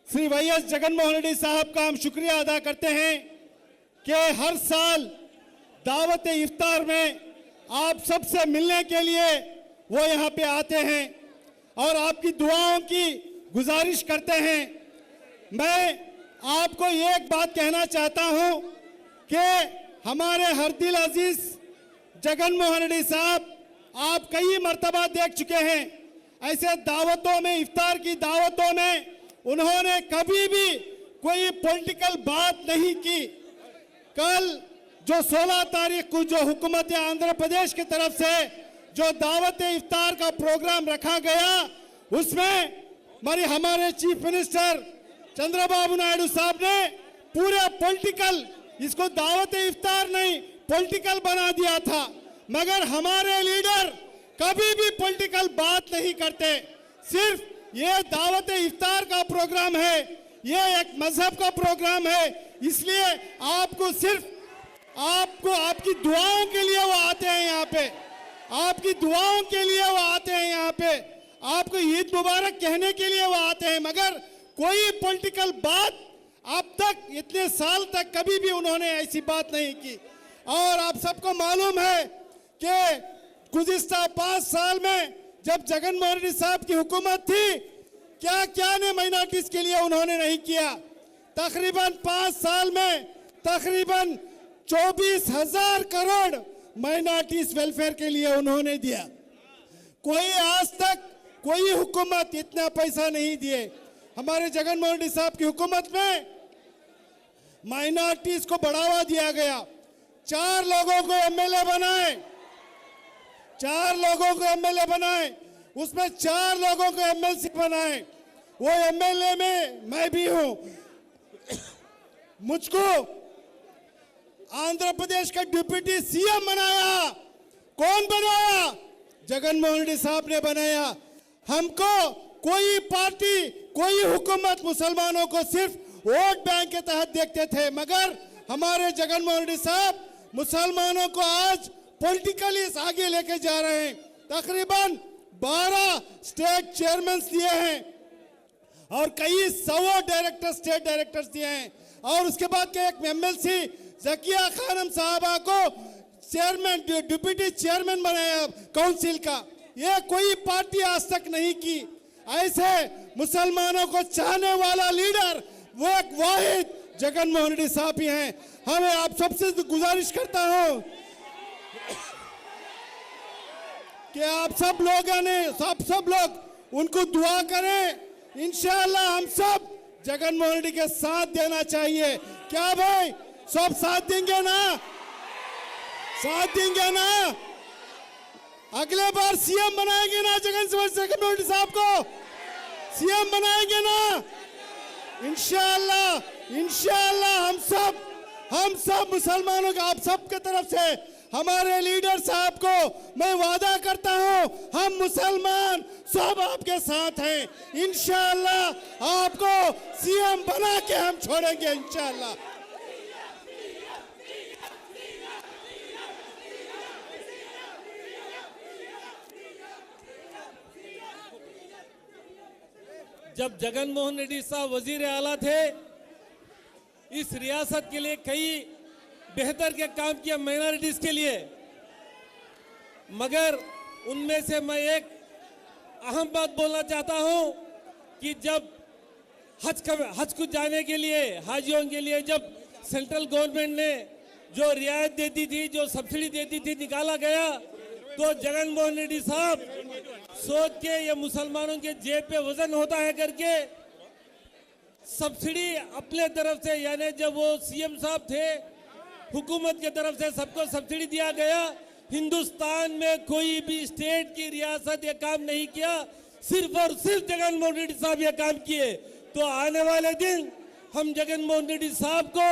Shri YS Jaganmohan Reddy साहब का हम शुक्रिया अदा करते हैं कि हर साल दावत इफ्तार में आप सबसे मिलने के लिए वो यहाँ पे आते हैं और आपकी दुआओं की गुजारिश करते हैं। मैं आपको एक बात कहना चाहता हूँ कि हमारे हर दिल अजीज जगनमोहन रेड्डी साहब आप कई मर्तबा देख चुके हैं, ऐसे दावतों में, इफ्तार की दावतों में उन्होंने कभी भी कोई पॉलिटिकल बात नहीं की। कल जो 16 तारीख को जो हुकूमत आंध्र प्रदेश की तरफ से जो दावत इफ्तार का प्रोग्राम रखा गया, उसमें हमारे चीफ मिनिस्टर चंद्रबाबू नायडू साहब ने पूरे पॉलिटिकल, इसको दावत इफ्तार नहीं पॉलिटिकल बना दिया था। मगर हमारे लीडर कभी भी पॉलिटिकल बात नहीं करते। सिर्फ ये दावत इफ्तार का प्रोग्राम है, ये एक मजहब का प्रोग्राम है, इसलिए आपको सिर्फ आपकी दुआओं के लिए वो आते हैं यहाँ पे, आपकी दुआओं के लिए वो आते हैं यहाँ पे, आपको ईद मुबारक कहने के लिए वो आते हैं। मगर कोई पॉलिटिकल बात अब तक इतने साल तक कभी भी उन्होंने ऐसी बात नहीं की। और आप सबको मालूम है कि गुज़िश्ता 5 साल में जब जगनमोहन रेड्डी साहब की हुकूमत थी, क्या क्या ने माइनॉरिटीज के लिए उन्होंने नहीं किया। तकरीबन 5 साल में तकरीबन 24,000 करोड़ माइनॉरिटीज वेलफेयर के लिए उन्होंने दिया। कोई आज तक कोई हुकूमत इतना पैसा नहीं दिए। हमारे जगनमोहन रेड्डी साहब की हुकूमत में माइनॉरिटीज को बढ़ावा दिया गया। 4 लोगों को एमएलए बनाए, 4 लोगों को एमएलए बनाए, उसमें 4 लोगों को एमएलसी बनाए। वो एमएलए में मैं भी हूं। मुझको आंध्र प्रदेश का डिप्टी सीएम बनाया। कौन बनाया? जगनमोहन रेड्डी साहब ने बनाया। हमको कोई पार्टी, कोई हुकूमत मुसलमानों को सिर्फ वोट बैंक के तहत देखते थे, मगर हमारे जगनमोहन रेड्डी साहब मुसलमानों को आज पॉलिटिकली आगे लेके जा रहे हैं। तकरीबन 12 स्टेट चेयरमैन दिए हैं और कई 100 डायरेक्टर, स्टेट डायरेक्टर्स दिए हैं। और उसके बाद के एक एमएलसी जकिया खानम साहबा को चेयरमैन, डिप्टी चेयरमैन बनाया काउंसिल का। ये कोई पार्टी आज तक नहीं की। ऐसे मुसलमानों को चाहने वाला लीडर वो एक वाहिद जगनमोहन रेड्डी साहब ही हैं। हमें आप सबसे गुजारिश करता हूं कि आप सब लोगों ने सब लोग उनको दुआ करें। इंशाअल्लाह हम सब जगनमोहन रेड्डी के साथ देना चाहिए। क्या भाई सब साथ देंगे ना? साथ देंगे ना? अगले बार सीएम बनाएंगे ना? जगनमोहन रेड्डी साहब को सीएम बनाएंगे ना? इंशाअल्लाह हम सब मुसलमानों का, आप सब के तरफ से हमारे लीडर साहब को मैं वादा करता हूं, हम मुसलमान सब आपके साथ हैं। इंशाअल्लाह आपको सीएम बना के हम छोड़ेंगे इंशाअल्लाह। जब जगनमोहन रेड्डी साहब वजीर आला थे, इस रियासत के लिए कई बेहतर के काम किया माइनॉरिटीज के लिए। मगर उनमें से मैं एक अहम बात बोलना चाहता हूं कि जब हज को जाने के लिए, हाजियों के लिए जब सेंट्रल गवर्नमेंट ने जो रियायत देती थी, जो सब्सिडी देती थी, निकाला गया, तो जगनमोहन रेड्डी साहब सोच के ये मुसलमानों के जेब पे वजन होता है करके सब्सिडी अपने तरफ से, यानी जब वो सीएम साहब थे, हुकूमत की तरफ से सबको सब्सिडी दिया गया। हिंदुस्तान में कोई भी स्टेट की रियासत ये काम नहीं किया, सिर्फ और सिर्फ जगनमोहन रेड्डी साहब ये काम किए। तो आने वाले दिन हम जगनमोहन रेड्डी साहब को,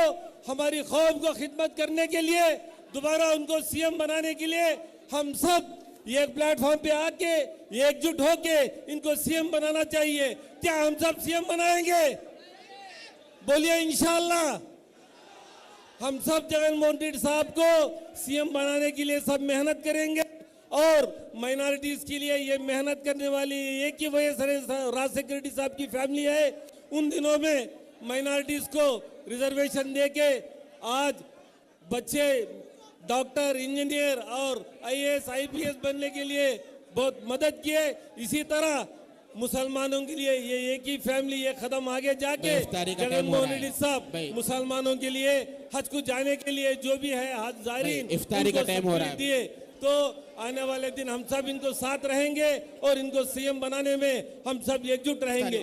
हमारी कौम को खिदमत करने के लिए, दोबारा उनको सीएम बनाने के लिए हम सब ये एक प्लेटफॉर्म पे आके एकजुट होके इनको सीएम बनाना चाहिए। क्या हम सब सीएम बनाएंगे? बोलिए इंशाअल्लाह। हम सब जगनमोहन रेड्डी साहब को सीएम बनाने के लिए सब मेहनत करेंगे। और माइनॉरिटीज के लिए ये मेहनत करने वाली एक ही वजह से राजशेखर रेड्डी साहब की फैमिली है, उन दिनों में माइनॉरिटीज को रिजर्वेशन देके आज बच्चे डॉक्टर, इंजीनियर और आईएएस, आईपीएस बनने के लिए बहुत मदद किए। इसी तरह मुसलमानों के लिए ये एक ही फैमिली एक कदम आगे जाके इफ्तारी का टाइम हो जगनमोहन रहा है। रेड्डी साहब भाई। मुसलमानों के लिए हज को जाने के लिए जो भी है हज जायरीन भाई, इफ्तारी का उनको टाइम हो रहा है। सब्सिडी दिए। तो आने वाले दिन हम सब इनको साथ रहेंगे और इनको सीएम बनाने में हम सब एकजुट रहेंगे।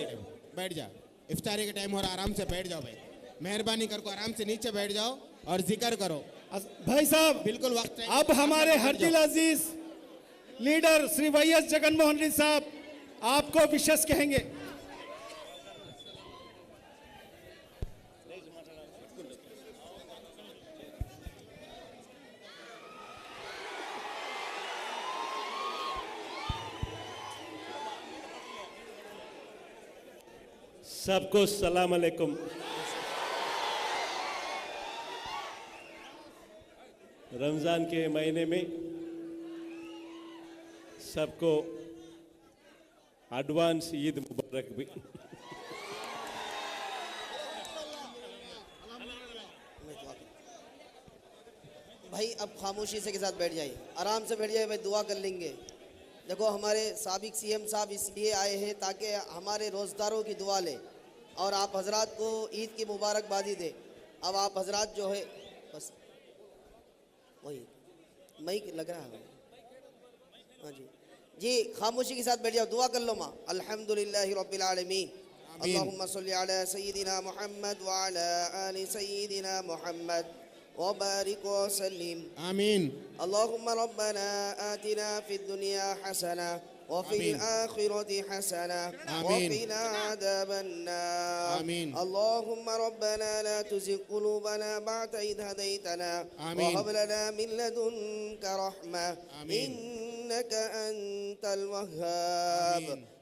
बैठ जा, इफ्तारी का टाइम हो रहा, आराम से बैठ जाओ भाई, मेहरबानी करके आराम से नीचे बैठ जाओ और जिक्र करो। भाई साहब, बिल्कुल वक्त है। अब हमारे बैठ जाओ। हरदिल अजीज लीडर श्री वाईएस जगनमोहन रेड्डी साहब आपको विशेष कहेंगे। सबको सलाम अलैकुम। रमज़ान के महीने में सबको एडवांस ईद मुबारक भी। भाई अब खामोशी से के साथ बैठ जाइए, आराम से बैठ जाइए भाई, दुआ कर लेंगे। देखो हमारे साबिक सीएम साहब इसलिए आए हैं ताकि हमारे रोज़गारों की दुआ लें और आप हजरात को ईद की मुबारकबादी दें। अब आप हजरात जो है बस वही माइक लग रहा है। हाँ जी खामोशी के साथ बैठ जाओ, दुआ कर लो माँ। अल्हम्दुलिल्लाहि रब्बिल आलमीन, अल्लाहुम्मा सल्ली अला सय्यिदिना मुहम्मद व अला आलि सय्यिदिना मुहम्मद व बारिक व सल्लिम। आमीन। अल्लाहुम्मा रब्बना आतिना फिद दुनिया हसना व फिल आखिरति हसना व आमीन। क़िना अज़ाबन नार। आमीन। अल्लाहुम्मा रब्बना ला तुज़िग़ क़ुलूबना बअद इज़ हदैतना आमीन। व हब लना मिन लदुनका रहमा आमीन। इन्नका अंतल वह्हाब। आमीन।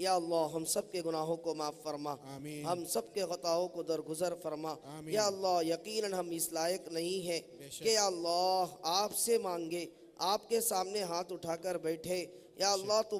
या अल्लाह हम सब के गुनाहों को माफ़ फरमा, आमीन। हम सब के खताओं को दरगुजर फरमा। आमीन। या अल्लाह यकीनन हम इस लायक नहीं है बेशक। कि या अल्लाह आपसे मांगे, आपके सामने हाथ उठाकर बैठे। या अल्लाह तू